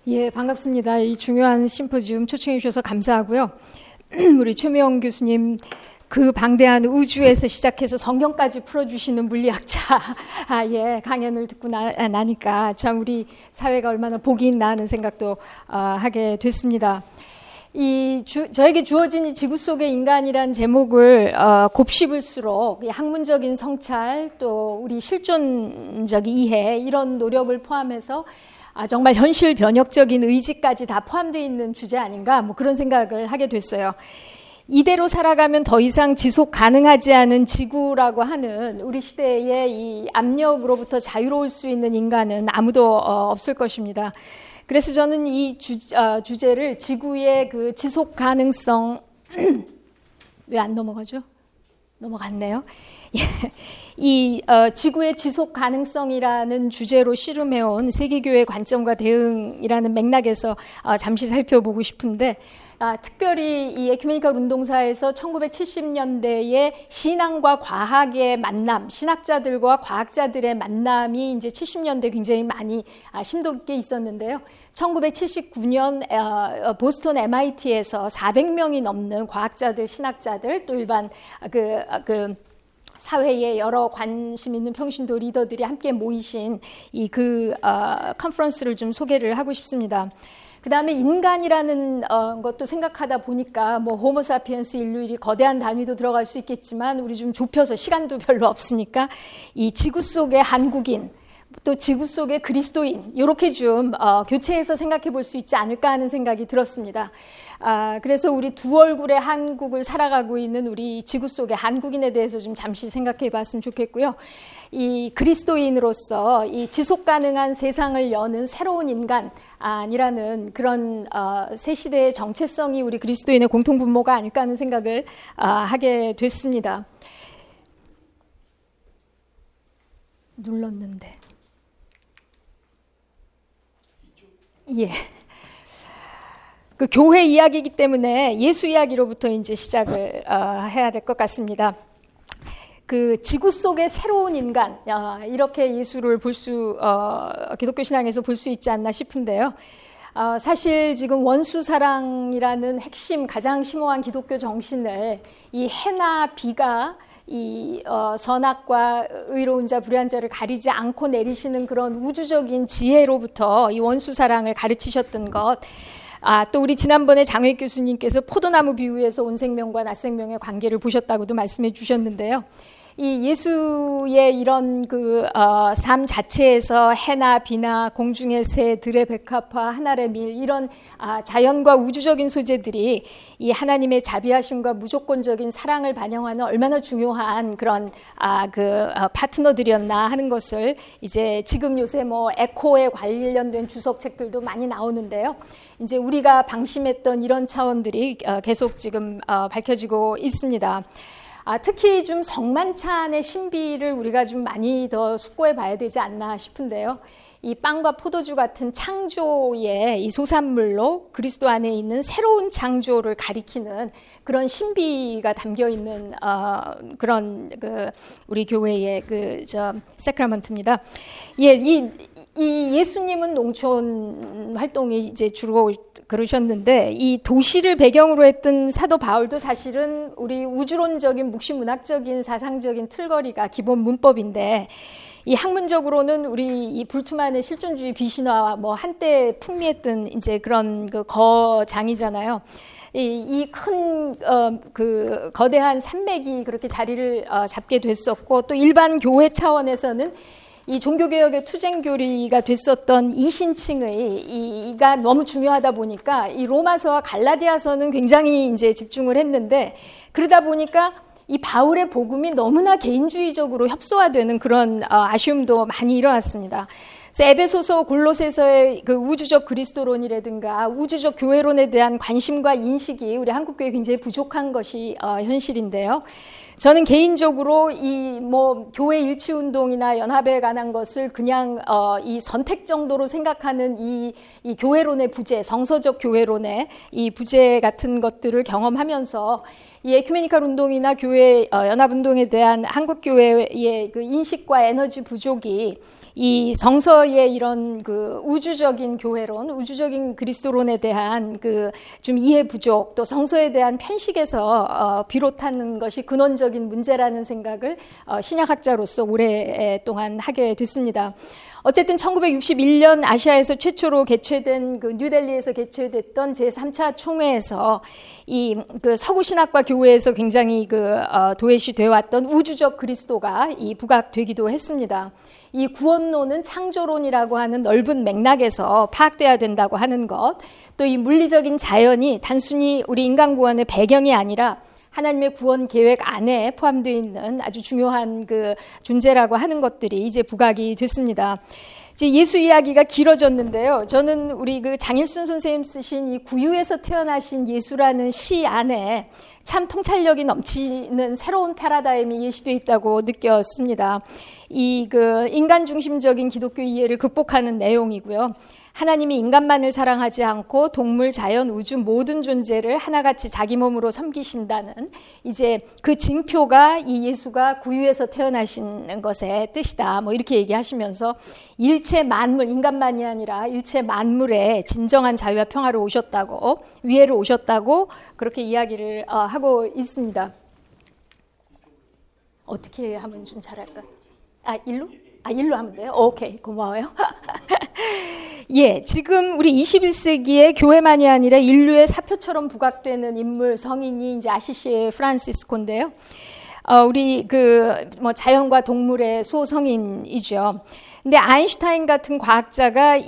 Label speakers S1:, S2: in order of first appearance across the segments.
S1: 예, 반갑습니다. 이 중요한 심포지움 초청해 주셔서 감사하고요. 우리 최미영 교수님 그 방대한 우주에서 시작해서 성경까지 풀어주시는 물리학자 강연을 듣고 나니까 참 우리 사회가 얼마나 복이 있나 하는 생각도 하게 됐습니다. 저에게 주어진 이 지구 속의 인간이란 제목을 곱씹을수록 학문적인 성찰 또 우리 실존적 이해 이런 노력을 포함해서 정말 현실 변혁적인 의지까지 다 포함되어 있는 주제 아닌가 뭐 그런 생각을 하게 됐어요. 이대로 살아가면 더 이상 지속 가능하지 않은 지구라고 하는 우리 시대의 이 압력으로부터 자유로울 수 있는 인간은 아무도 없을 것입니다. 그래서 저는 이 주제를 지구의 그 지속 가능성 왜 안 넘어가죠? 넘어갔네요. 이 지구의 지속 가능성이라는 주제로 씨름해온 세계교회 관점과 대응이라는 맥락에서 잠시 살펴보고 싶은데 특별히 이 에큐메니컬 운동사에서 1970년대에 신앙과 과학의 만남, 신학자들과 과학자들의 만남이 이제 70년대 굉장히 많이 심도 있게 있었는데요. 1979년 보스턴 MIT에서 400명이 넘는 과학자들, 신학자들, 또 일반 사회에 여러 관심 있는 평신도 리더들이 함께 모이신 컨퍼런스를 좀 소개를 하고 싶습니다. 그 다음에 인간이라는 것도 생각하다 보니까 뭐 호모사피엔스 인류일이 거대한 단위도 들어갈 수 있겠지만 우리 좀 좁혀서 시간도 별로 없으니까 이 지구 속의 한국인 또 지구 속의 그리스도인 이렇게 좀 교체해서 생각해 볼 수 있지 않을까 하는 생각이 들었습니다. 그래서 우리 두 얼굴의 한국을 살아가고 있는 우리 지구 속의 한국인에 대해서 좀 잠시 생각해 봤으면 좋겠고요. 이 그리스도인으로서 이 지속 가능한 세상을 여는 새로운 인간이라는 그런 새 시대의 정체성이 우리 그리스도인의 공통분모가 아닐까 하는 생각을 하게 됐습니다. 눌렀는데. 예. 그 교회 이야기이기 때문에 예수 이야기로부터 이제 시작을 해야 될 것 같습니다. 그 지구 속의 새로운 인간 이렇게 예수를 기독교 신앙에서 볼 수 있지 않나 싶은데요. 사실 지금 원수사랑이라는 가장 심오한 기독교 정신을 이 해나 비가 이 선악과 의로운 자 불의한 자를 가리지 않고 내리시는 그런 우주적인 지혜로부터 이 원수사랑을 가르치셨던 것, 또 우리 지난번에 장회 교수님께서 포도나무 비유에서 온 생명과 낫 생명의 관계를 보셨다고도 말씀해 주셨는데요. 이 예수의 이런 삶 자체에서 해나 비나 공중의 새, 들의 백합화, 하늘의 밀 이런 자연과 우주적인 소재들이 이 하나님의 자비하심과 무조건적인 사랑을 반영하는 얼마나 중요한 그런 파트너들이었나 하는 것을 이제 지금 요새 뭐 에코에 관련된 주석책들도 많이 나오는데요. 이제 우리가 방심했던 이런 차원들이 계속 지금 밝혀지고 있습니다. 특히 좀 성만찬의 신비를 우리가 좀 많이 더 숙고해 봐야 되지 않나 싶은데요. 이 빵과 포도주 같은 창조의 이 소산물로 그리스도 안에 있는 새로운 창조를 가리키는 그런 신비가 담겨 있는 그런 우리 교회의 세크라멘트입니다. 예, 이 예수님은 농촌 활동이 이제 주로 그러셨는데 이 도시를 배경으로 했던 사도 바울도 사실은 우리 우주론적인 묵시문학적인 사상적인 틀거리가 기본 문법인데 이 학문적으로는 우리 이 불투만의 실존주의 비신화와 뭐 한때 풍미했던 이제 그런 거장이잖아요. 이 큰 거대한 산맥이 그렇게 자리를 잡게 됐었고 또 일반 교회 차원에서는 이 종교개혁의 투쟁교리가 됐었던 이신칭의가 너무 중요하다 보니까 이 로마서와 갈라디아서는 굉장히 이제 집중을 했는데 그러다 보니까 이 바울의 복음이 너무나 개인주의적으로 협소화되는 그런 아쉬움도 많이 일어났습니다. 그래서 에베소서, 골로새서의 그 우주적 그리스도론이라든가 우주적 교회론에 대한 관심과 인식이 우리 한국교회에 굉장히 부족한 것이 현실인데요. 저는 개인적으로 이 교회 일치 운동이나 연합에 관한 것을 그냥 이 선택 정도로 생각하는 이 교회론의 부재, 성서적 교회론의 이 부재 같은 것들을 경험하면서 이 에큐메니컬 운동이나 교회 연합 운동에 대한 한국 교회의 그 인식과 에너지 부족이 이 성서의 이런 그 우주적인 교회론, 우주적인 그리스도론에 대한 그 좀 이해 부족, 또 성서에 대한 편식에서 비롯하는 것이 근원적인 문제라는 생각을 신약학자로서 오랫동안 하게 됐습니다. 어쨌든 1961년 아시아에서 최초로 개최된 그 뉴델리에서 개최됐던 제3차 총회에서 이 그 서구 신학과 교회에서 굉장히 도외시 되어 왔던 우주적 그리스도가 이 부각되기도 했습니다. 이 구원론은 창조론이라고 하는 넓은 맥락에서 파악돼야 된다고 하는 것, 또 이 물리적인 자연이 단순히 우리 인간 구원의 배경이 아니라 하나님의 구원 계획 안에 포함되어 있는 아주 중요한 그 존재라고 하는 것들이 이제 부각이 됐습니다. 이제 예수 이야기가 길어졌는데요. 저는 우리 그 장일순 선생님 쓰신 이 구유에서 태어나신 예수라는 시 안에 참 통찰력이 넘치는 새로운 패러다임이 예시되어 있다고 느꼈습니다. 이 그 인간 중심적인 기독교 이해를 극복하는 내용이고요. 하나님이 인간만을 사랑하지 않고 동물, 자연, 우주 모든 존재를 하나같이 자기 몸으로 섬기신다는 이제 그 징표가 이 예수가 구유에서 태어나신 것의 뜻이다. 뭐 이렇게 얘기하시면서 일체 만물, 인간만이 아니라 일체 만물에 진정한 자유와 평화를 오셨다고, 위해를 오셨다고 그렇게 이야기를 하고 있습니다. 어떻게 하면 좀 잘할까? 일로? 일로 하면 돼요? 오케이, 고마워요. 예, 지금 우리 21세기에 교회만이 아니라 인류의 사표처럼 부각되는 인물, 성인이 이제 아시시의 프란시스코인데요. 우리 뭐 자연과 동물의 소성인이죠. 근데 아인슈타인 같은 과학자가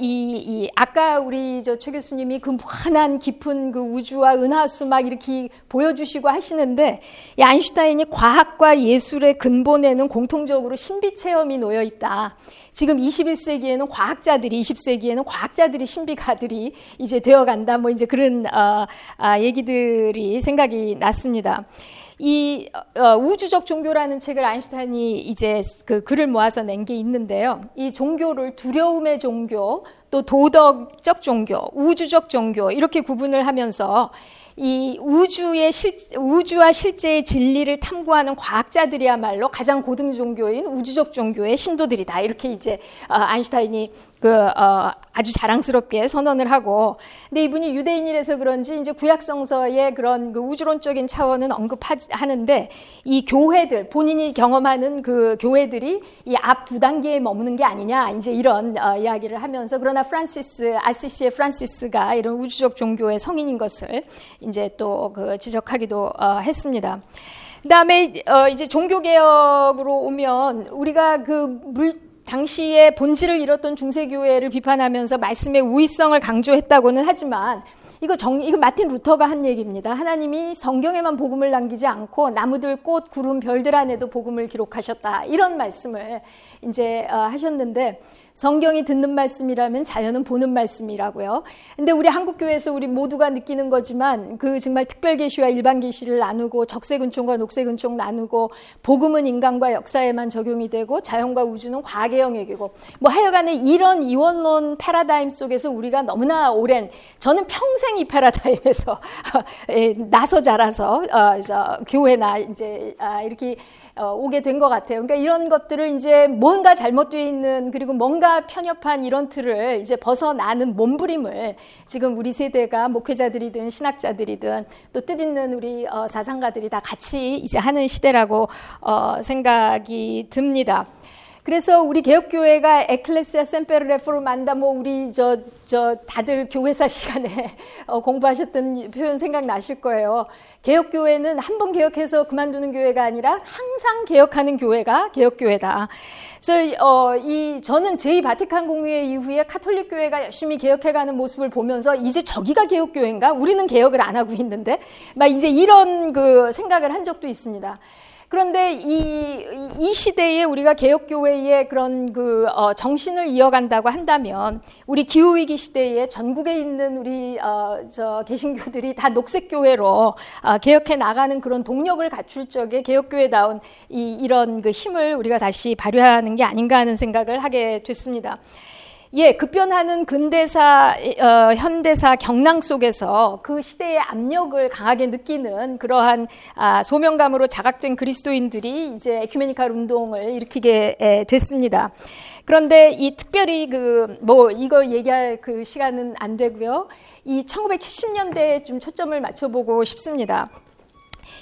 S1: 아까 우리 최 교수님이 그 무한한 깊은 그 우주와 은하수 막 이렇게 보여주시고 하시는데, 이 아인슈타인이 과학과 예술의 근본에는 공통적으로 신비 체험이 놓여 있다. 지금 21세기에는 과학자들이, 20세기에는 과학자들이 신비가들이 이제 되어간다. 뭐 이제 그런 얘기들이 생각이 났습니다. 이 우주적 종교라는 책을 아인슈타인이 이제 그 글을 모아서 낸 게 있는데요. 이 종교를 두려움의 종교, 또 도덕적 종교, 우주적 종교 이렇게 구분을 하면서 이 우주와 실제의 진리를 탐구하는 과학자들이야말로 가장 고등 종교인 우주적 종교의 신도들이다. 이렇게 이제 아인슈타인이 아주 자랑스럽게 선언을 하고, 근데 이분이 유대인이라서 그런지 이제 구약성서의 그런 그 우주론적인 차원은 언급하는데, 이 교회들, 본인이 경험하는 그 교회들이 이 앞 두 단계에 머무는 게 아니냐, 이제 이런 이야기를 하면서, 그러나 아시시의 프란시스가 이런 우주적 종교의 성인인 것을 이제 또 지적하기도 했습니다. 그다음에 이제 종교개혁으로 오면 우리가 당시에 본질을 잃었던 중세교회를 비판하면서 말씀의 우위성을 강조했다고는 하지만, 이거 마틴 루터가 한 얘기입니다. 하나님이 성경에만 복음을 남기지 않고 나무들, 꽃, 구름, 별들 안에도 복음을 기록하셨다. 이런 말씀을 이제 하셨는데, 성경이 듣는 말씀이라면 자연은 보는 말씀이라고요. 근데 우리 한국교회에서 우리 모두가 느끼는 거지만 그 정말 특별계시와 일반계시를 나누고 적세근총과 녹세근총 나누고, 복음은 인간과 역사에만 적용이 되고 자연과 우주는 과학의 영역이고, 뭐 하여간에 이런 이원론 패러다임 속에서 우리가 너무나 오랜, 저는 평생 이 패러다임에서 나서 자라서 교회나 이제 이렇게 오게 된 것 같아요. 그러니까 이런 것들을 이제 뭔가 잘못되어 있는, 그리고 뭔가 편협한 이런 틀을 이제 벗어나는 몸부림을 지금 우리 세대가 목회자들이든 신학자들이든 또 뜻있는 우리 사상가들이 다 같이 이제 하는 시대라고 생각이 듭니다. 그래서 우리 개혁교회가 에클레시아 셈페르 레포르만다, 뭐 우리 다들 교회사 시간에 공부하셨던 표현 생각나실 거예요. 개혁교회는 한 번 개혁해서 그만두는 교회가 아니라 항상 개혁하는 교회가 개혁교회다. 그래서 저는 제2바티칸 공의회 이후에 카톨릭 교회가 열심히 개혁해가는 모습을 보면서, 이제 저기가 개혁교회인가? 우리는 개혁을 안 하고 있는데, 막 이제 이런 생각을 한 적도 있습니다. 그런데 이 시대에 우리가 개혁교회의 그런 정신을 이어간다고 한다면, 우리 기후위기 시대에 전국에 있는 우리 개신교들이 다 녹색교회로 개혁해 나가는 그런 동력을 갖출 적에 개혁교회다운 이런 힘을 우리가 다시 발휘하는 게 아닌가 하는 생각을 하게 됐습니다. 예, 급변하는 근대사, 현대사 경랑 속에서 그 시대의 압력을 강하게 느끼는 그러한 소명감으로 자각된 그리스도인들이 이제 에큐메니칼 운동을 일으키게 됐습니다. 그런데 이 특별히 이걸 얘기할 그 시간은 안 되고요. 이 1970년대에 좀 초점을 맞춰보고 싶습니다.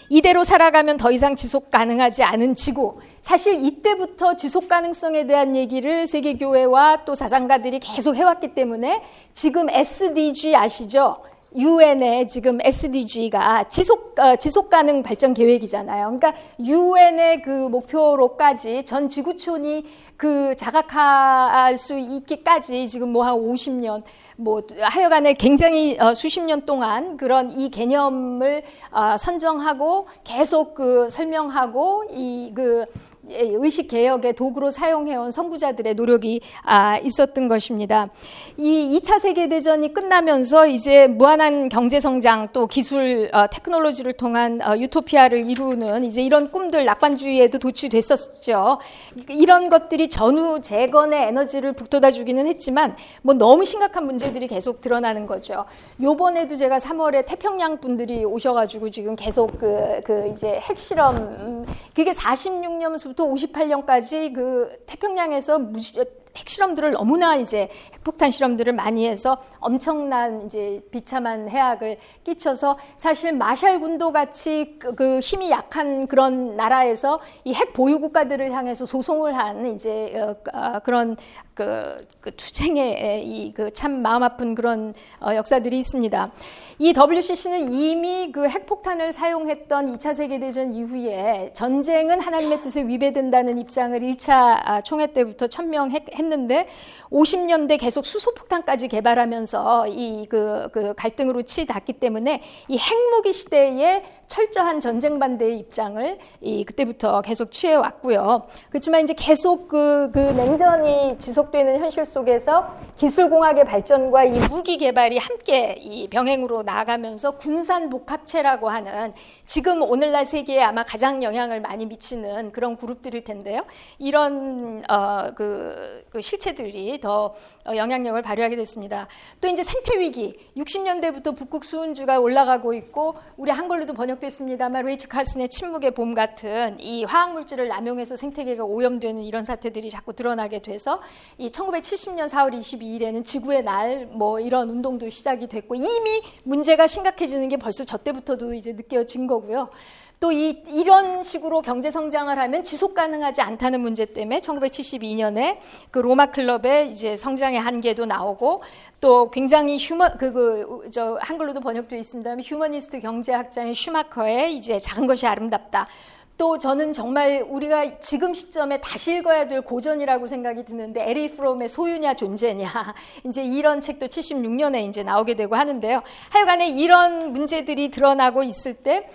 S1: 이대로 살아가면 더 이상 지속 가능하지 않은 지구. 사실 이때부터 지속 가능성에 대한 얘기를 세계교회와 또 사상가들이 계속 해왔기 때문에 지금 SDG 아시죠? UN의 지금 SDG가 지속 가능 발전 계획이잖아요. 그러니까 UN의 그 목표로까지 전 지구촌이 그 자각할 수 있기까지 지금 한 50년 하여간에 굉장히 수십 년 동안 그런 이 개념을 선정하고 계속 설명하고 의식 개혁의 도구로 사용해온 선구자들의 노력이 있었던 것입니다. 이 2차 세계대전이 끝나면서 이제 무한한 경제성장 또 기술, 테크놀로지를 통한 유토피아를 이루는 이제 이런 꿈들 낙관주의에도 도취됐었죠. 이런 것들이 전후 재건의 에너지를 북돋아주기는 했지만 너무 심각한 문제들이 계속 드러나는 거죠. 요번에도 제가 3월에 태평양 분들이 오셔가지고 지금 계속 이제 핵실험, 그게 46년부터 58년까지 그 태평양에서 핵실험들을 너무나 이제 핵폭탄 실험들을 많이 해서 엄청난 이제 비참한 해악을 끼쳐서 사실 마샬 군도 같이 그 힘이 약한 그런 나라에서 이 핵 보유 국가들을 향해서 소송을 한 이제 그런 투쟁의 이 참 마음 아픈 그런 역사들이 있습니다. 이 WCC는 이미 그 핵폭탄을 사용했던 2차 세계대전 이후에 전쟁은 하나님의 뜻에 위배된다는 입장을 1차 총회 때부터 천명했는데 50년대 계속 수소폭탄까지 개발하면서 이 갈등으로 치닫기 때문에 이 핵무기 시대에 철저한 전쟁 반대의 입장을 그때부터 계속 취해왔고요. 그렇지만 이제 계속 그 냉전이 지속되는 현실 속에서 기술공학의 발전과 이 무기 개발이 함께 이 병행으로 나아가면서 군산복합체라고 하는 지금 오늘날 세계에 아마 가장 영향을 많이 미치는 그런 그룹들일 텐데요. 이런 실체들이 더 영향력을 발휘하게 됐습니다. 또 이제 생태위기, 60년대부터 북극 수온주가 올라가고 있고 우리 한글로도 번역됐습니다만 레이첼 칼슨의 침묵의 봄 같은 이 화학물질을 남용해서 생태계가 오염되는 이런 사태들이 자꾸 드러나게 돼서 이 1970년 4월 22일에는 지구의 날 이런 운동도 시작이 됐고 이미 문제가 심각해지는 게 벌써 저 때부터도 이제 느껴진 거고요. 또 이런 식으로 경제 성장을 하면 지속 가능하지 않다는 문제 때문에 1972년에 그 로마 클럽의 이제 성장의 한계도 나오고 또 굉장히 한글로도 번역되어 있습니다만 휴머니스트 경제학자인 슈마커의 이제 작은 것이 아름답다. 또 저는 정말 우리가 지금 시점에 다시 읽어야 될 고전이라고 생각이 드는데 에리 프롬의 소유냐 존재냐 이제 이런 책도 76년에 이제 나오게 되고 하는데요. 하여간에 이런 문제들이 드러나고 있을 때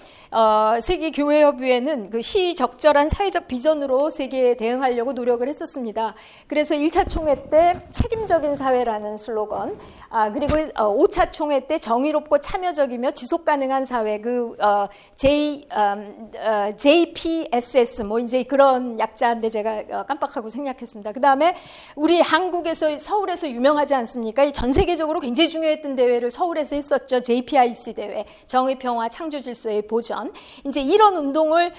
S1: 세계교회협의회는 그 시적절한 사회적 비전으로 세계에 대응하려고 노력을 했었습니다. 그래서 1차 총회 때 책임적인 사회라는 슬로건, 그리고 5차 총회 때 정의롭고 참여적이며 지속가능한 사회, JPSS, 이제 그런 약자인데 제가 깜빡하고 생략했습니다. 그 다음에 우리 한국에서, 서울에서 유명하지 않습니까? 전 세계적으로 굉장히 중요했던 대회를 서울에서 했었죠. JPIC 대회, 정의평화 창조질서의 보전. 이제 이런 운동을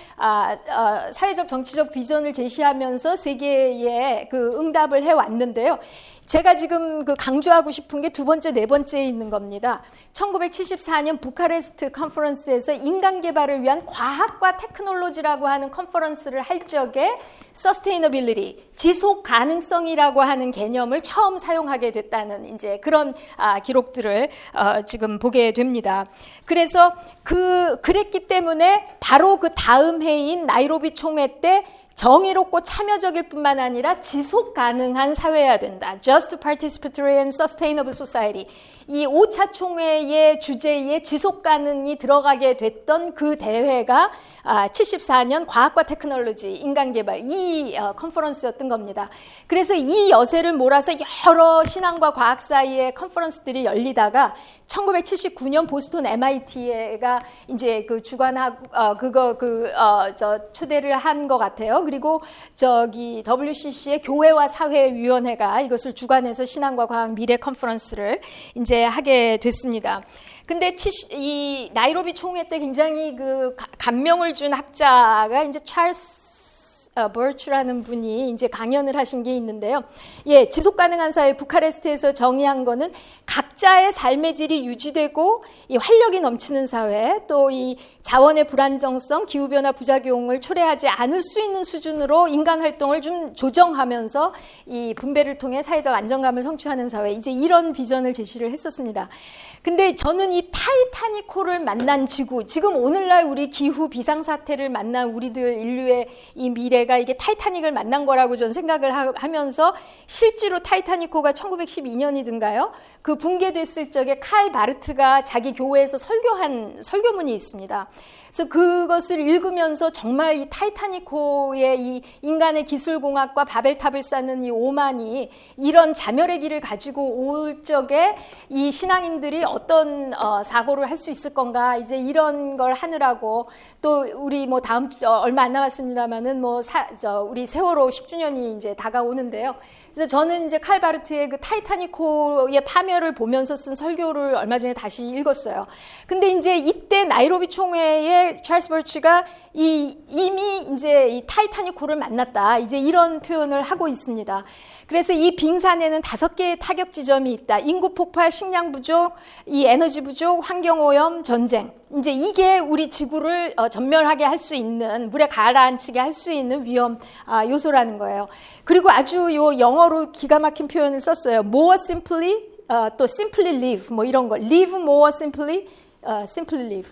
S1: 사회적 정치적 비전을 제시하면서 세계에 응답을 해왔는데요. 제가 지금 강조하고 싶은 게 두 번째, 네 번째에 있는 겁니다. 1974년 부카레스트 컨퍼런스에서 인간 개발을 위한 과학과 테크놀로지라고 하는 컨퍼런스를 할 적에 sustainability, 지속 가능성이라고 하는 개념을 처음 사용하게 됐다는 이제 그런 기록들을 지금 보게 됩니다. 그래서 그랬기 때문에 바로 그 다음 해인 나이로비 총회 때 정의롭고 참여적일 뿐만 아니라 지속 가능한 사회여야 된다. Just Participatory and Sustainable Society. 이 5차 총회의 주제에 지속 가능이 들어가게 됐던 그 대회가 74년 과학과 테크놀로지, 인간개발 이 컨퍼런스였던 겁니다. 그래서 이 여세를 몰아서 여러 신앙과 과학 사이의 컨퍼런스들이 열리다가 1979년 보스턴 MIT가 이제 주관하고 초대를 한 것 같아요. 그리고 WCC의 교회와 사회위원회가 이것을 주관해서 신앙과 과학 미래 컨퍼런스를 이제 하게 됐습니다. 근데 이 나이로비 총회 때 굉장히 감명을 준 학자가 이제 찰스 버츠라는 분이 이제 강연을 하신 게 있는데요. 예, 지속 가능한 사회 부카레스트에서 정의한 거는 각자의 삶의 질이 유지되고 이 활력이 넘치는 사회, 또 이 자원의 불안정성, 기후변화 부작용을 초래하지 않을 수 있는 수준으로 인간 활동을 좀 조정하면서 이 분배를 통해 사회적 안정감을 성취하는 사회, 이제 이런 비전을 제시를 했었습니다. 근데 저는 이 타이타닉호를 만난 지구, 지금 오늘날 우리 기후 비상사태를 만난 우리들 인류의 이 미래가 이게 타이타닉을 만난 거라고 저는 생각을 하면서 실제로 타이타닉호가 1912년이든가요? 그 붕괴됐을 적에 칼 바르트가 자기 교회에서 설교한 설교문이 있습니다. 그래서 그것을 읽으면서 정말 이 타이타닉호의 이 인간의 기술공학과 바벨탑을 쌓는 이 오만이 이런 자멸의 길을 가지고 올 적에 이 신앙인들이 어떤 사고를 할 수 있을 건가, 이제 이런 걸 하느라고, 또 우리 뭐 다음 주 얼마 안 남았습니다만은 뭐 우리 세월호 10주년이 이제 다가오는데요. 그래서 저는 이제 칼 바르트의 그 타이타닉호의 파멸을 보면서 쓴 설교를 얼마 전에 다시 읽었어요. 근데 이제 이때 나이로비 총회에 찰스 버치가 이미 이제 이 타이타닉호를 만났다, 이제 이런 표현을 하고 있습니다. 그래서 이 빙산에는 5개의 타격 지점이 있다. 인구 폭발, 식량 부족, 이 에너지 부족, 환경 오염, 전쟁. 이제 이게 우리 지구를 전멸하게 할 수 있는, 물에 가라앉히게 할 수 있는 위험 요소라는 거예요. 그리고 아주 요 영어로 기가 막힌 표현을 썼어요. More simply, 또 simply live, 뭐 이런 거. Live more simply, simply live.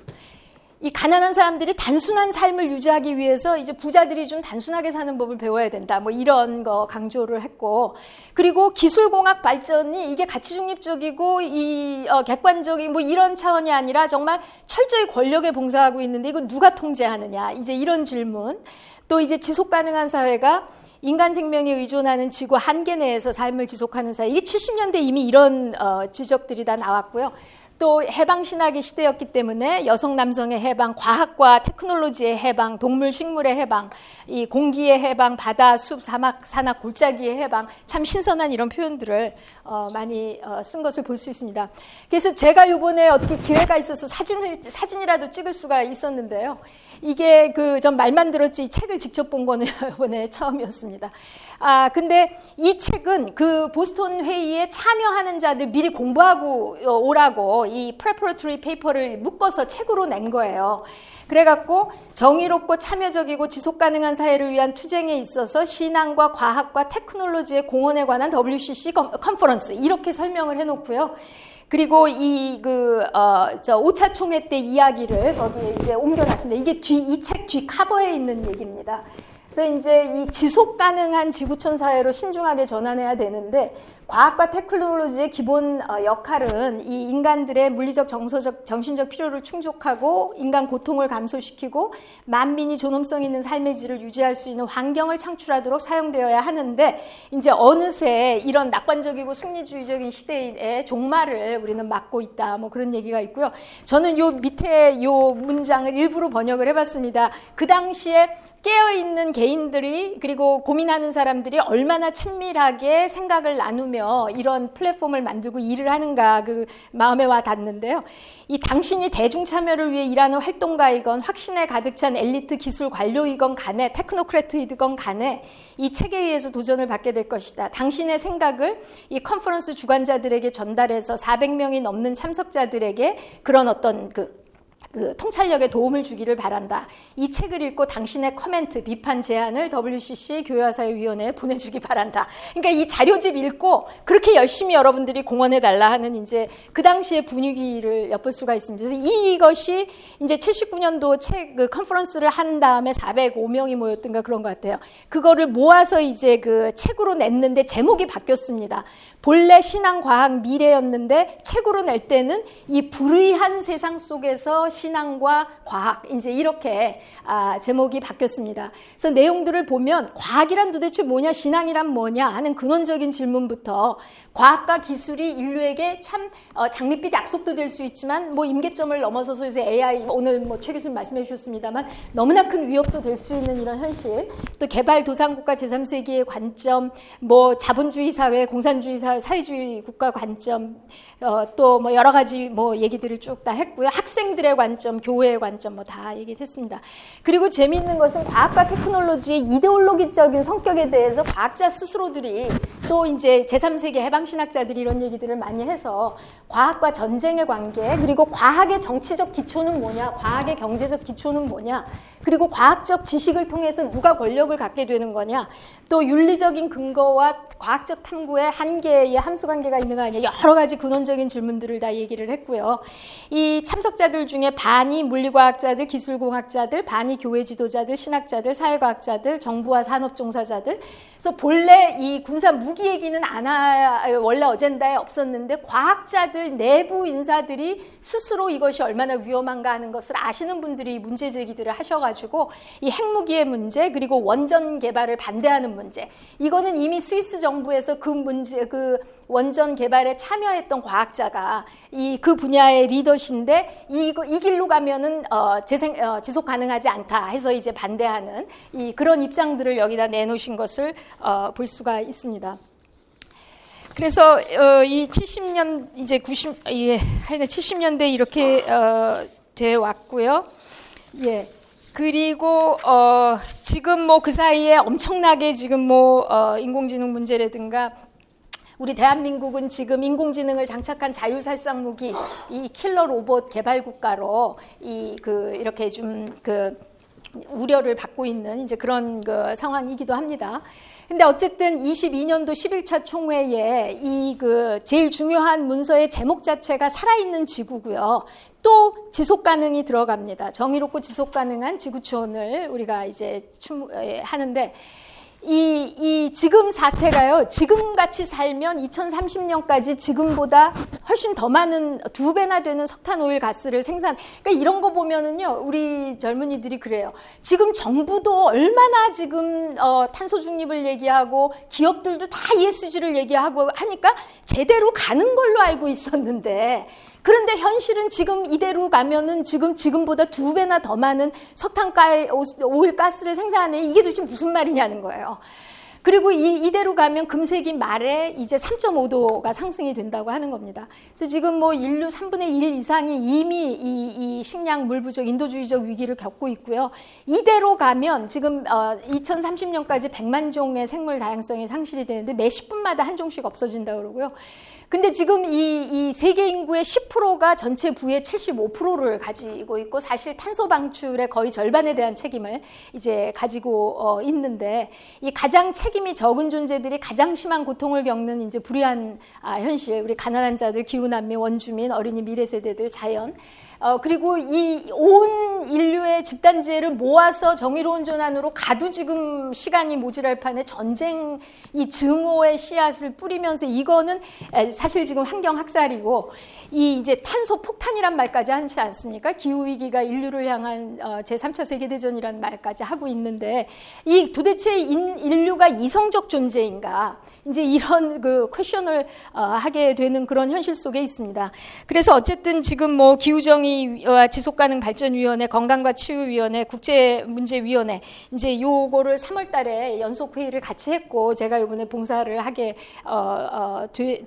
S1: 이 가난한 사람들이 단순한 삶을 유지하기 위해서 이제 부자들이 좀 단순하게 사는 법을 배워야 된다, 뭐 이런 거 강조를 했고, 그리고 기술공학 발전이 이게 가치 중립적이고 이 객관적인 뭐 이런 차원이 아니라 정말 철저히 권력에 봉사하고 있는데 이거 누가 통제하느냐, 이제 이런 질문. 또 이제 지속 가능한 사회가 인간 생명에 의존하는 지구 한계 내에서 삶을 지속하는 사회, 이게 70년대 이미 이런 지적들이 다 나왔고요. 또 해방 신학의 시대였기 때문에 여성 남성의 해방, 과학과 테크놀로지의 해방, 동물 식물의 해방, 이 공기의 해방, 바다, 숲, 사막, 산악, 골짜기의 해방, 참 신선한 이런 표현들을 많이 쓴 것을 볼 수 있습니다. 그래서 제가 이번에 어떻게 기회가 있어서 사진이라도 찍을 수가 있었는데요. 이게 전 말만 들었지 이 책을 직접 본 거는 이번에 처음이었습니다. 근데 이 책은 그 보스턴 회의에 참여하는 자들 미리 공부하고 오라고 이 preparatory paper를 묶어서 책으로 낸 거예요. 그래갖고 정의롭고 참여적이고 지속가능한 사회를 위한 투쟁에 있어서 신앙과 과학과 테크놀로지의 공헌에 관한 WCC 컨퍼런스, 이렇게 설명을 해놓고요. 그리고 이 5차 총회 때 이야기를 거기에 이제 옮겨놨습니다. 이게 이 책 뒤 커버에 있는 얘기입니다. 그래서 이제 이 지속 가능한 지구촌 사회로 신중하게 전환해야 되는데, 과학과 테크놀로지의 기본 역할은 이 인간들의 물리적, 정서적, 정신적 필요를 충족하고 인간 고통을 감소시키고 만민이 존엄성 있는 삶의 질을 유지할 수 있는 환경을 창출하도록 사용되어야 하는데, 이제 어느새 이런 낙관적이고 승리주의적인 시대의 종말을 우리는 맞고 있다, 뭐 그런 얘기가 있고요. 저는 요 밑에 요 문장을 일부러 번역을 해봤습니다. 그 당시에 깨어있는 개인들이, 그리고 고민하는 사람들이 얼마나 친밀하게 생각을 나누며 이런 플랫폼을 만들고 일을 하는가, 그 마음에 와 닿는데요. 이 당신이 대중 참여를 위해 일하는 활동가이건 확신에 가득 찬 엘리트 기술 관료이건 간에, 테크노크래트이건 간에 이 책에 의해서 도전을 받게 될 것이다. 당신의 생각을 이 컨퍼런스 주관자들에게 전달해서 400명이 넘는 참석자들에게 그런 어떤 그 통찰력에 도움을 주기를 바란다. 이 책을 읽고 당신의 코멘트, 비판, 제안을 WCC 교회화사회위원회에 보내주기 바란다. 그러니까 이 자료집 읽고 그렇게 열심히 여러분들이 공헌해달라 하는 이제 그 당시의 분위기를 엿볼 수가 있습니다. 그래서 이것이 이제 79년도 그 컨퍼런스를 한 다음에 405명이 모였던가 그런 것 같아요. 그거를 모아서 이제 그 책으로 냈는데 제목이 바뀌었습니다. 본래 신앙, 과학, 미래였는데 책으로 낼 때는 이 불의한 세상 속에서 신앙과 과학, 이제 이렇게 제목이 바뀌었습니다. 그래서 내용들을 보면 과학이란 도대체 뭐냐, 신앙이란 뭐냐 하는 근원적인 질문부터 과학과 기술이 인류에게 참 장밋빛 약속도 될 수 있지만 뭐 임계점을 넘어서서 요새 AI, 오늘 뭐 최 교수님 말씀해 주셨습니다만 너무나 큰 위협도 될 수 있는 이런 현실, 또 개발도상국가 제3세기의 관점, 뭐 자본주의 사회, 공산주의 사회, 사회주의 국가 관점, 또 뭐 여러 가지 뭐 얘기들을 쭉 다 했고요. 학생들의 관점, 관점, 교회의 관점 뭐 다 얘기했습니다. 그리고 재미있는 것은 과학과 테크놀로지의 이데올로기적인 성격에 대해서 과학자 스스로들이 또 이제 제3세계 해방신학자들이 이런 얘기들을 많이 해서 과학과 전쟁의 관계, 그리고 과학의 정치적 기초는 뭐냐, 과학의 경제적 기초는 뭐냐, 그리고 과학적 지식을 통해서 누가 권력을 갖게 되는 거냐, 또 윤리적인 근거와 과학적 탐구의 한계의 함수관계가 있는 거 아니냐, 여러 가지 근원적인 질문들을 다 얘기를 했고요. 이 참석자들 중에 반이 물리과학자들, 기술공학자들, 반이 교회 지도자들, 신학자들, 사회과학자들, 정부와 산업종사자들. 그래서 본래 이 군사 무기 얘기는 원래 어젠다에 없었는데 과학자들 내부 인사들이 스스로 이것이 얼마나 위험한가 하는 것을 아시는 분들이 문제 제기들을 하셔가지고 이 핵무기의 문제, 그리고 원전 개발을 반대하는 문제, 이거는 이미 스위스 정부에서 그 원전 개발에 참여했던 과학자가 그 분야의 리더신데 이 길로 가면은 지속 가능하지 않다 해서 이제 반대하는 그런 입장들을 여기다 내놓으신 것을 볼 수가 있습니다. 그래서 이 70년 이제 70년대 이렇게 돼 왔고요. 예. 그리고 지금 뭐 그 사이에 엄청나게 지금 뭐 인공지능 문제라든가 우리 대한민국은 지금 인공지능을 장착한 자유살상 무기, 이 킬러 로봇 개발 국가로 이렇게 좀 우려를 받고 있는 이제 그런 상황이기도 합니다. 근데 어쨌든 22년도 11차 총회에 제일 중요한 문서의 제목 자체가 살아있는 지구고요. 또 지속 가능이 들어갑니다. 정의롭고 지속 가능한 지구촌을 우리가 이제 하는데 이 지금 사태가요, 지금 같이 살면 2030년까지 지금보다 훨씬 더 많은 2배나 되는 석탄오일 가스를 그러니까 이런 거 보면은요, 우리 젊은이들이 그래요. 지금 정부도 얼마나 지금 탄소 중립을 얘기하고 기업들도 다 ESG를 얘기하고 하니까 제대로 가는 걸로 알고 있었는데, 그런데 현실은 지금 이대로 가면은 지금보다 2배나 더 많은 오일 가스를 생산해. 이게 도대체 무슨 말이냐는 거예요. 그리고 이대로 가면 금세기 말에 이제 3.5도가 상승이 된다고 하는 겁니다. 그래서 지금 뭐 인류 3분의 1 이상이 이미 이 식량, 물 부족, 인도주의적 위기를 겪고 있고요. 이대로 가면 지금 2030년까지 100만 종의 생물 다양성이 상실이 되는데 매 10분마다 한 종씩 없어진다고 그러고요. 근데 지금 이 세계 인구의 10%가 전체 부의 75%를 가지고 있고, 사실 탄소 방출의 거의 절반에 대한 책임을 이제 가지고 있는데, 이 가장 책임이 적은 존재들이 가장 심한 고통을 겪는 이제 불의한 현실, 우리 가난한 자들, 기후난민, 원주민, 어린이, 미래 세대들, 자연, 그리고 이 온 인류의 집단지혜를 모아서 정의로운 전환으로 가도 지금 시간이 모자랄 판에 전쟁, 이 증오의 씨앗을 뿌리면서, 이거는 사실 지금 환경 학살이고, 이제 탄소 폭탄이란 말까지 하지 않습니까? 기후 위기가 인류를 향한 제3차 세계대전이라는 말까지 하고 있는데, 도대체 인류가 이성적 존재인가? 이제 이런 퀘션을 하게 되는 그런 현실 속에 있습니다. 그래서 어쨌든 지금 뭐 기후정의와 지속가능발전위원회, 건강과 치유위원회, 국제문제위원회, 이제 요거를 3월달에 연속 회의를 같이 했고, 제가 이번에 봉사를 하게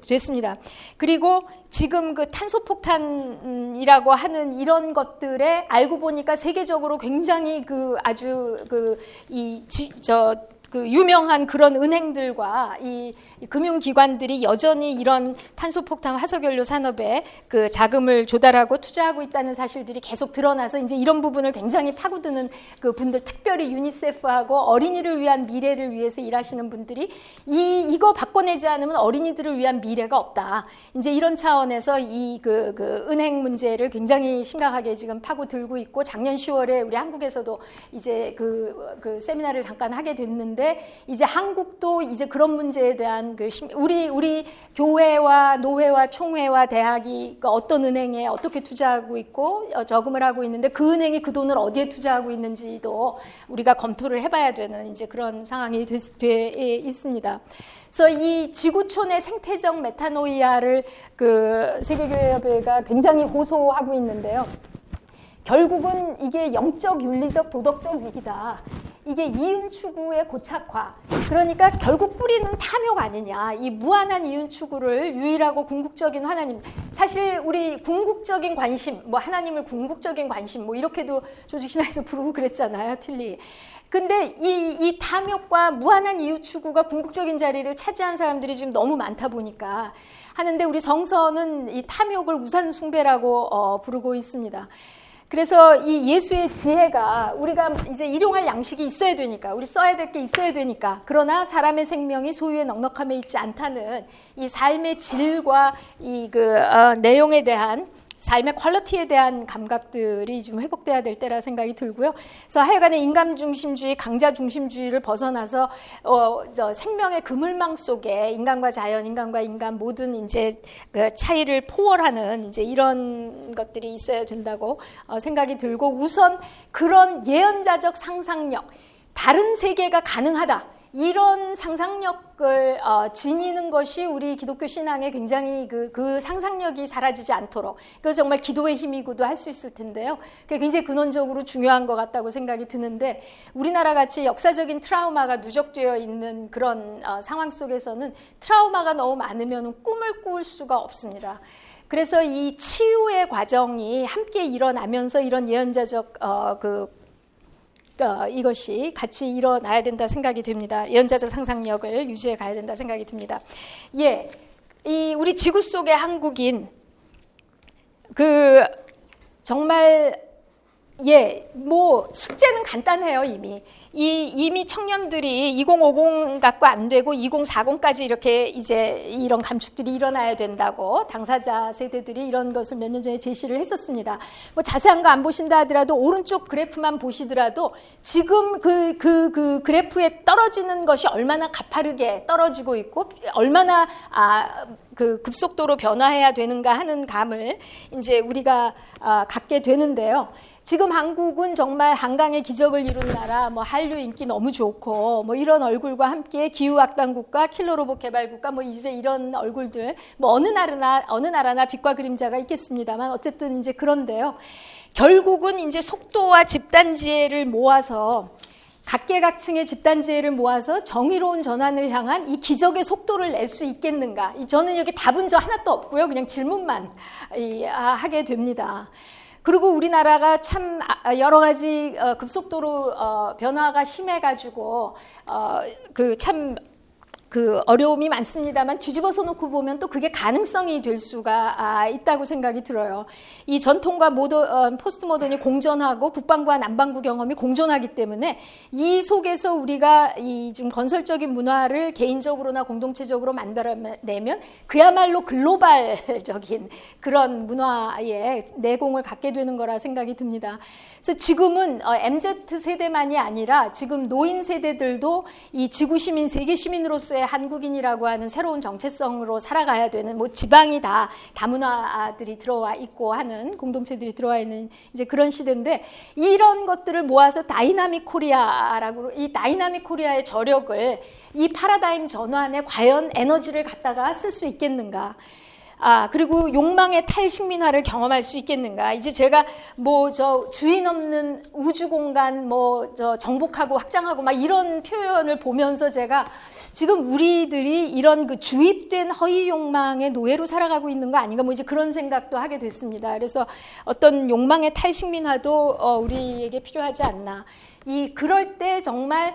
S1: 됐습니다. 그리고 지금 탄소폭탄이라고 하는 이런 것들에 알고 보니까 세계적으로 굉장히 아주 유명한 그런 은행들과 이 금융기관들이 여전히 이런 탄소폭탄 화석연료 산업에 자금을 조달하고 투자하고 있다는 사실들이 계속 드러나서 이제 이런 부분을 굉장히 파고드는 분들, 특별히 유니세프하고 어린이를 위한 미래를 위해서 일하시는 분들이 이거 바꿔내지 않으면 어린이들을 위한 미래가 없다. 이제 이런 차원에서 은행 문제를 굉장히 심각하게 지금 파고들고 있고, 작년 10월에 우리 한국에서도 이제 세미나를 잠깐 하게 됐는데, 이제 한국도 이제 그런 문제에 대한 우리 교회와 노회와 총회와 대학이 어떤 은행에 어떻게 투자하고 있고 저금을 하고 있는데, 그 은행이 그 돈을 어디에 투자하고 있는지도 우리가 검토를 해봐야 되는 이제 그런 상황이 돼 있습니다. 그래서 이 지구촌의 생태적 메타노이아를 세계교회협회가 굉장히 호소하고 있는데요. 결국은 이게 영적, 윤리적, 도덕적 위기다. 이게 이윤 추구의 고착화. 그러니까 결국 뿌리는 탐욕 아니냐. 이 무한한 이윤 추구를 유일하고 궁극적인 하나님. 사실 우리 궁극적인 관심, 뭐 하나님을 궁극적인 관심, 뭐 이렇게도 조직신화에서 부르고 그랬잖아요, 틀리. 근데 이 탐욕과 무한한 이유 추구가 궁극적인 자리를 차지한 사람들이 지금 너무 많다 보니까 하는데 우리 성서는 이 탐욕을 우상 숭배라고 부르고 있습니다. 그래서 이 예수의 지혜가 우리가 이제 일용할 양식이 있어야 되니까, 우리 써야 될 게 있어야 되니까, 그러나 사람의 생명이 소유의 넉넉함에 있지 않다는 이 삶의 질과 이 내용에 대한 삶의 퀄리티에 대한 감각들이 좀 회복돼야 될 때라 생각이 들고요. 그래서 하여간에 인간 중심주의, 강자 중심주의를 벗어나서 생명의 그물망 속에 인간과 자연, 인간과 인간 모든 이제 그 차이를 포월하는 이제 이런 것들이 있어야 된다고 생각이 들고, 우선 그런 예언자적 상상력, 다른 세계가 가능하다. 이런 상상력을 지니는 것이 우리 기독교 신앙에 굉장히 그 상상력이 사라지지 않도록, 그것은 정말 기도의 힘이고도 할 수 있을 텐데요. 그게 굉장히 근원적으로 중요한 것 같다고 생각이 드는데, 우리나라 같이 역사적인 트라우마가 누적되어 있는 그런 상황 속에서는 트라우마가 너무 많으면 꿈을 꿀 수가 없습니다. 그래서 이 치유의 과정이 함께 일어나면서 이런 예언자적 이것이 같이 일어나야 된다 생각이 듭니다. 예언자적 상상력을 유지해 가야 된다 생각이 듭니다. 예, 우리 지구 속의 한국인 정말 뭐 숙제는 간단해요. 이미 청년들이 2050 갖고 안 되고 2040까지 이렇게 이제 이런 감축들이 일어나야 된다고 당사자 세대들이 이런 것을 몇 년 전에 제시를 했었습니다. 뭐 자세한 거 안 보신다 하더라도 오른쪽 그래프만 보시더라도 지금 그 그래프에 떨어지는 것이 얼마나 가파르게 떨어지고 있고 얼마나 그 급속도로 변화해야 되는가 하는 감을 이제 우리가 갖게 되는데요. 지금 한국은 정말 한강의 기적을 이룬 나라, 뭐 한류 인기 너무 좋고, 뭐 이런 얼굴과 함께 기후악당국가, 킬러로봇 개발국가, 뭐 이제 이런 얼굴들, 뭐 어느 나라나 빛과 그림자가 있겠습니다만 어쨌든 이제 그런데요. 결국은 이제 속도와 집단지혜를 모아서 각계각층의 집단지혜를 모아서 정의로운 전환을 향한 이 기적의 속도를 낼 수 있겠는가? 저는 여기 답은 하나도 없고요. 그냥 질문만 하게 됩니다. 그리고 우리나라가 참 여러 가지 급속도로 변화가 심해가지고 그 어려움이 많습니다만 뒤집어서 놓고 보면 또 그게 가능성이 될 수가 있다고 생각이 들어요. 이 전통과 포스트 모던이 공존하고 북방구와 남방구 경험이 공존하기 때문에 이 속에서 우리가 이 좀 건설적인 문화를 개인적으로나 공동체적으로 만들어내면 그야말로 글로벌적인 그런 문화의 내공을 갖게 되는 거라 생각이 듭니다. 그래서 지금은 MZ 세대만이 아니라 지금 노인 세대들도 이 지구 시민, 세계 시민으로서의 한국인이라고 하는 새로운 정체성으로 살아가야 되는, 뭐 지방이 다 다문화들이 들어와 있고 하는 공동체들이 들어와 있는 이제 그런 시대인데, 이런 것들을 모아서 다이나믹 코리아라고, 이 다이나믹 코리아의 저력을 이 패러다임 전환에 과연 에너지를 갖다가 쓸 수 있겠는가? 그리고 욕망의 탈식민화를 경험할 수 있겠는가? 이제 제가 주인 없는 우주 공간 정복하고 확장하고 막 이런 표현을 보면서 제가 지금 우리들이 이런 그 주입된 허위 욕망의 노예로 살아가고 있는 거 아닌가? 뭐 이제 그런 생각도 하게 됐습니다. 그래서 어떤 욕망의 탈식민화도 우리에게 필요하지 않나? 그럴 때 정말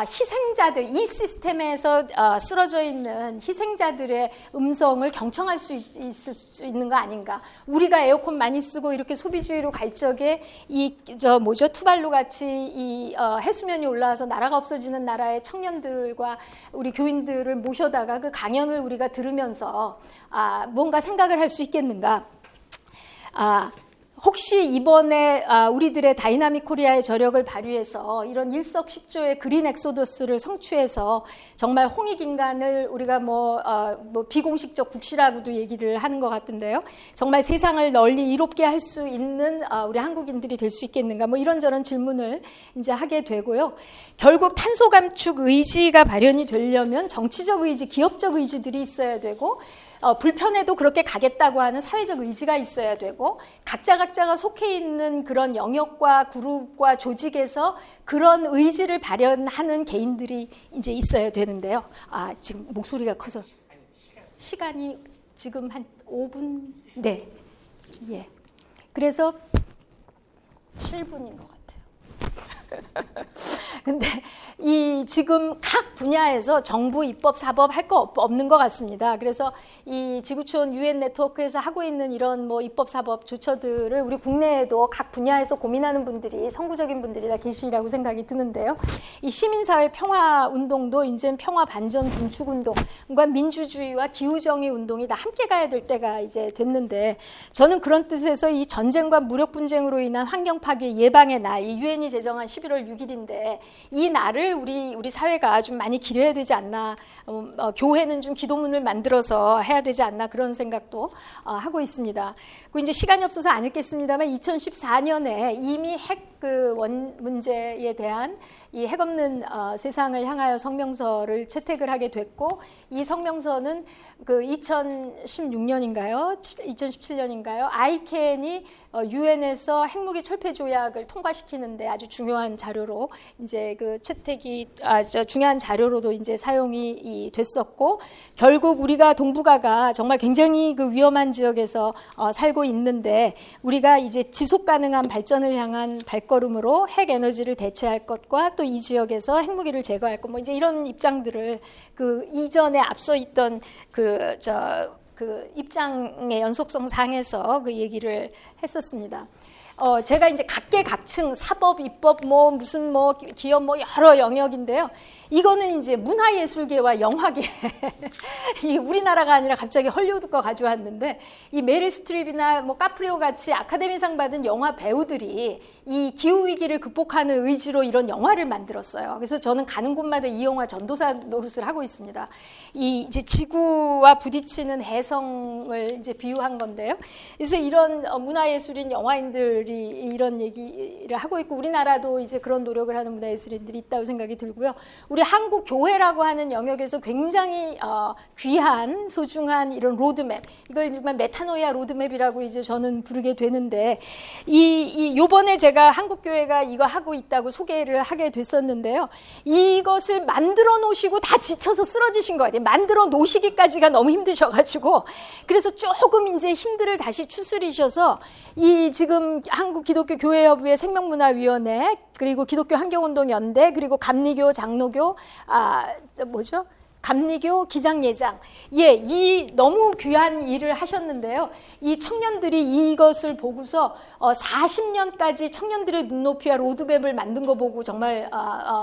S1: 희생자들, 이 시스템에서 쓰러져 있는 희생자들의 음성을 경청할 수 있을 수 있는 거 아닌가. 우리가 에어컨 많이 쓰고 이렇게 소비주의로 갈 적에 투발루 같이 해수면이 올라와서 나라가 없어지는 나라의 청년들과 우리 교인들을 모셔다가 그 강연을 우리가 들으면서 뭔가 생각을 할 수 있겠는가. 혹시 이번에 우리들의 다이나믹 코리아의 저력을 발휘해서 이런 일석십조의 그린 엑소더스를 성취해서 정말 홍익인간을 우리가 비공식적 국시라고도 얘기를 하는 것 같은데요. 정말 세상을 널리 이롭게 할 수 있는 우리 한국인들이 될 수 있겠는가? 뭐 이런저런 질문을 이제 하게 되고요. 결국 탄소 감축 의지가 발현이 되려면 정치적 의지, 기업적 의지들이 있어야 되고, 불편해도 그렇게 가겠다고 하는 사회적 의지가 있어야 되고 각자가 속해 있는 그런 영역과 그룹과 조직에서 그런 의지를 발현하는 개인들이 이제 있어야 되는데요. 지금 목소리가 커서 시간이 지금 한 5분, 네, 예. 그래서 7분인 것 같아요. 근데 이 지금 각 분야에서 정부, 입법, 사법 할 거 없는 것 같습니다. 그래서 이 지구촌 UN 네트워크에서 하고 있는 이런 뭐 입법, 사법 조처들을 우리 국내에도 각 분야에서 고민하는 분들이 선구적인 분들이 다 계시라고 생각이 드는데요. 이 시민사회 평화 운동도 이제 평화 반전 군축 운동과 민주주의와 기후정의 운동이 다 함께 가야 될 때가 이제 됐는데 저는 그런 뜻에서 이 전쟁과 무력 분쟁으로 인한 환경 파괴 예방의 날, 이 유엔이 제정한 11월 6일인데 이 날을 우리 사회가 좀 많이 기려야 되지 않나, 교회는 좀 기도문을 만들어서 해야 되지 않나 그런 생각도 하고 있습니다. 그리고 이제 시간이 없어서 안 읽겠습니다만 2014년에 이미 핵 문제에 대한 이 핵 없는 세상을 향하여 성명서를 채택을 하게 됐고 이 성명서는 그 2016년인가요? 2017년인가요? 아이캔이 유엔에서 핵무기 철폐 조약을 통과시키는데 아주 중요한 자료로 이제 그 채택이 중요한 자료로도 이제 사용이 됐었고 결국 우리가 동북아가 정말 굉장히 그 위험한 지역에서 살고 있는데 우리가 이제 지속 가능한 발전을 향한 발걸음으로 핵 에너지를 대체할 것과 또 이 지역에서 핵무기를 제거할 것 뭐 이제 이런 입장들을 그 이전에 앞서 있던 그 입장의 연속성 상에서 그 얘기를 했었습니다. 제가 이제 각계각층 사법, 입법, 뭐 무슨 뭐 기업 뭐 여러 영역인데요. 이거는 이제 문화예술계와 영화계 이 우리나라가 아니라 갑자기 헐리우드 거 가져왔는데 이 메릴 스트립이나 뭐 카프리오 같이 아카데미상 받은 영화 배우들이 이 기후 위기를 극복하는 의지로 이런 영화를 만들었어요. 그래서 저는 가는 곳마다 이 영화 전도사 노릇을 하고 있습니다. 이 이제 지구와 부딪히는 해성을 이제 비유한 건데요. 그래서 이런 문화예술인 영화인들이 이런 얘기를 하고 있고 우리나라도 이제 그런 노력을 하는 문화예술인들이 있다고 생각이 들고요. 우리 한국 교회라고 하는 영역에서 굉장히 귀한 소중한 이런 로드맵, 이걸 정말 메타노이아 로드맵이라고 이제 저는 부르게 되는데 요번에 제가 한국 교회가 이거 하고 있다고 소개를 하게 됐었는데요. 이것을 만들어 놓으시고 다 지쳐서 쓰러지신 것 같아요. 만들어 놓으시기까지가 너무 힘드셔가지고 그래서 조금 이제 힘들을 다시 추스리셔서 이 지금 한국 기독교 교회협의회 생명문화위원회 그리고 기독교 환경운동연대 그리고 감리교 장로교 감리교 기장예장 이 너무 귀한 일을 하셨는데요. 이 청년들이 이것을 보고서 40년까지 청년들의 눈높이와 로드맵을 만든 거 보고 정말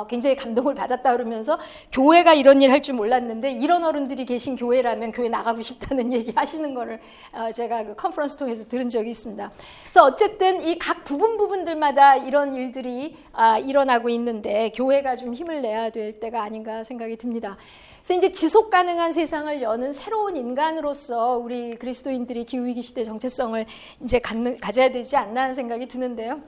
S1: 굉장히 감동을 받았다 그러면서 교회가 이런 일 할 줄 몰랐는데 이런 어른들이 계신 교회라면 교회 나가고 싶다는 얘기 하시는 거를 제가 그 컨퍼런스 통해서 들은 적이 있습니다. 그래서 어쨌든 이 각 부분들마다 이런 일들이 일어나고 있는데 교회가 좀 힘을 내야 될 때가 아닌가 생각이 듭니다. 그래서 이제 지속 가능한 세상을 여는 새로운 인간으로서 우리 그리스도인들이 기후위기 시대 정체성을 이제 가져야 되지 않나 하는 생각이 드는데요.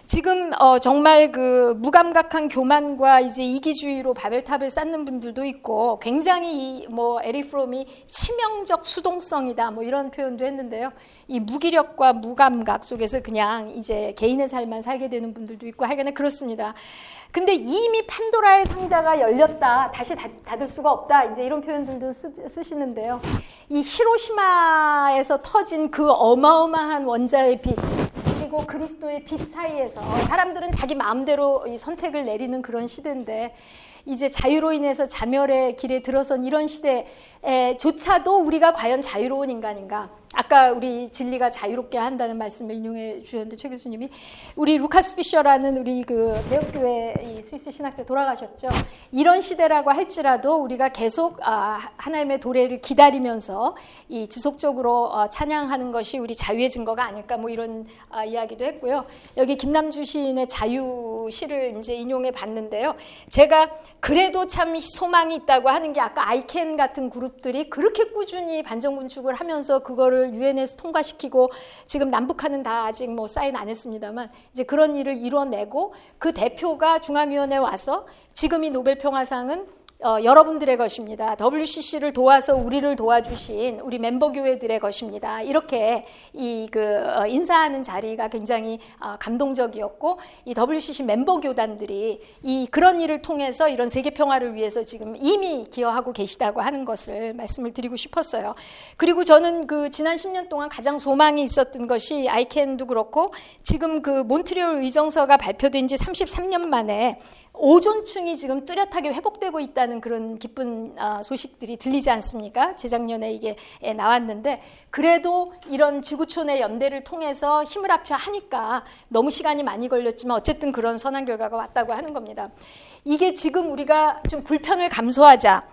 S1: 지금 정말 그 무감각한 교만과 이제 이기주의로 바벨탑을 쌓는 분들도 있고 굉장히 뭐 에릭 프롬이 치명적 수동성이다 뭐 이런 표현도 했는데요. 이 무기력과 무감각 속에서 그냥 이제 개인의 삶만 살게 되는 분들도 있고 하여간에 그렇습니다. 근데 이미 판도라의 상자가 열렸다. 다시 닫을 수가 없다. 이제 이런 표현들도 쓰시는데요. 이 히로시마에서 터진 그 어마어마한 원자의 빛 그리고 그리스도의 빛 사이에서 사람들은 자기 마음대로 이 선택을 내리는 그런 시대인데 이제 자유로 인해서 자멸의 길에 들어선 이런 시대에조차도 우리가 과연 자유로운 인간인가? 아까 우리 진리가 자유롭게 한다는 말씀을 인용해 주셨는데 최 교수님이 우리 루카스 피셔라는 우리 그 대역교회 이 스위스 신학자 돌아가셨죠. 이런 시대라고 할지라도 우리가 계속 하나님의 도래를 기다리면서 이 지속적으로 찬양하는 것이 우리 자유의 증거가 아닐까 뭐 이런 이야기도 했고요. 여기 김남주 시인의 자유 시를 이제 인용해 봤는데요. 제가 그래도 참 소망이 있다고 하는 게 아까 아이캔 같은 그룹들이 그렇게 꾸준히 반정군축을 하면서 그거를 유엔에서 통과시키고 지금 남북한은 다 아직 뭐 사인 안 했습니다만 이제 그런 일을 이뤄내고 그 대표가 중앙위원회에 와서 지금 이 노벨 평화상은 여러분들의 것입니다. WCC를 도와서 우리를 도와주신 우리 멤버 교회들의 것입니다. 이렇게 인사하는 자리가 굉장히 감동적이었고, 이 WCC 멤버 교단들이 그런 일을 통해서 이런 세계 평화를 위해서 지금 이미 기여하고 계시다고 하는 것을 말씀을 드리고 싶었어요. 그리고 저는 지난 10년 동안 가장 소망이 있었던 것이 아이캔도 그렇고, 지금 몬트리올 의정서가 발표된 지 33년 만에 오존층이 지금 뚜렷하게 회복되고 있다는 그런 기쁜 소식들이 들리지 않습니까? 재작년에 이게 나왔는데, 그래도 이런 지구촌의 연대를 통해서 힘을 합쳐하니까 너무 시간이 많이 걸렸지만 어쨌든 그런 선한 결과가 왔다고 하는 겁니다. 이게 지금 우리가 좀 불편을 감소하자,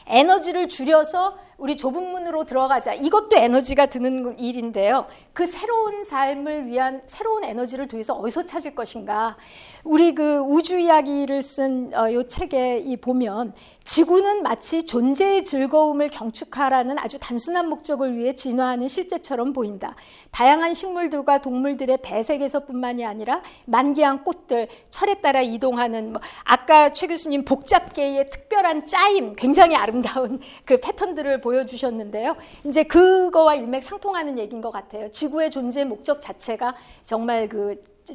S1: 에너지를 줄여서 우리 좁은 문으로 들어가자, 이것도 에너지가 드는 일인데요. 그 새로운 삶을 위한 새로운 에너지를 도대체 어디서 찾을 것인가. 우리 우주 이야기를 쓴 이 책에 보면 지구는 마치 존재의 즐거움을 경축하라는 아주 단순한 목적을 위해 진화하는 실제처럼 보인다. 다양한 식물들과 동물들의 배색에서뿐만이 아니라 만개한 꽃들, 철에 따라 이동하는 아까 최 교수님 복잡계의 특별한 짜임, 굉장히 아름다운 그 패턴들을 보여주셨는데요. 이제 그거와 일맥상통하는 얘기인 것 같아요. 지구의 존재 목적 자체가 정말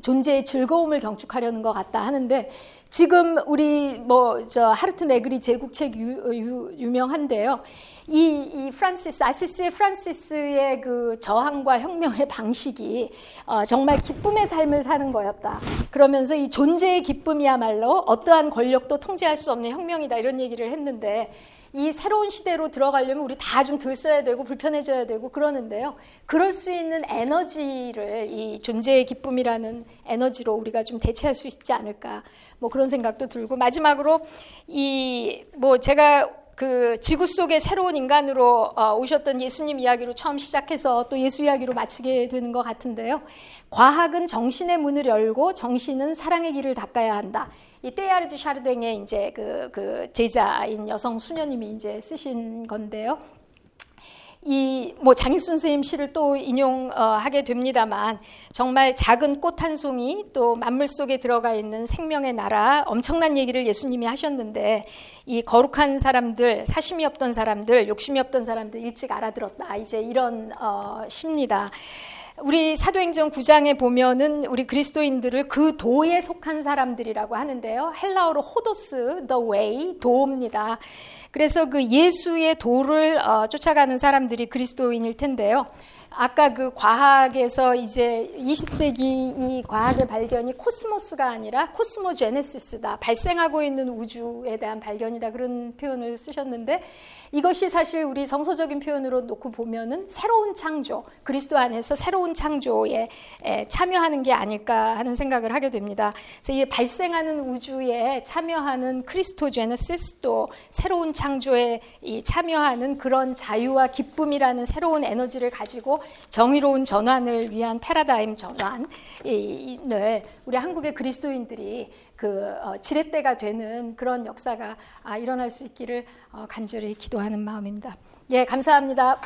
S1: 존재의 즐거움을 경축하려는 것 같다 하는데, 지금 우리 하르트 네그리 제국책 유명한데요. 이 아시스의 프란시스의 저항과 혁명의 방식이 정말 기쁨의 삶을 사는 거였다. 그러면서 이 존재의 기쁨이야말로 어떠한 권력도 통제할 수 없는 혁명이다, 이런 얘기를 했는데, 이 새로운 시대로 들어가려면 우리 다 좀 덜 써야 되고 불편해져야 되고 그러는데요. 그럴 수 있는 에너지를 이 존재의 기쁨이라는 에너지로 우리가 좀 대체할 수 있지 않을까, 그런 생각도 들고, 마지막으로 제가 지구 속의 새로운 인간으로 오셨던 예수님 이야기로 처음 시작해서 또 예수 이야기로 마치게 되는 것 같은데요. 과학은 정신의 문을 열고 정신은 사랑의 길을 닦아야 한다. 이 테야르 두 샤르댕의 이제 제자인 여성 수녀님이 이제 쓰신 건데요. 장익순 선생님 시를 또 인용하게 됩니다만, 정말 작은 꽃 한 송이, 또 만물 속에 들어가 있는 생명의 나라, 엄청난 얘기를 예수님이 하셨는데, 이 거룩한 사람들, 사심이 없던 사람들, 욕심이 없던 사람들 일찍 알아들었다, 이제 이런 시입니다. 우리 사도행전 9장에 보면은 우리 그리스도인들을 그 도에 속한 사람들이라고 하는데요. 헬라어로 호도스, the way, 도입니다. 그래서 예수의 도를 쫓아가는 사람들이 그리스도인일 텐데요. 아까 과학에서 이제 20세기 이 과학의 발견이 코스모스가 아니라 코스모제네시스다, 발생하고 있는 우주에 대한 발견이다, 그런 표현을 쓰셨는데, 이것이 사실 우리 성서적인 표현으로 놓고 보면은 새로운 창조, 그리스도 안에서 새로운 창조에 참여하는 게 아닐까 하는 생각을 하게 됩니다. 그래서 이 발생하는 우주에 참여하는 크리스토제네시스, 또 새로운 창조에 참여하는 그런 자유와 기쁨이라는 새로운 에너지를 가지고 정의로운 전환을 위한 패러다임 전환을 우리 한국의 그리스도인들이 지렛대가 되는 그런 역사가 일어날 수 있기를 간절히 기도하는 마음입니다. 예, 감사합니다.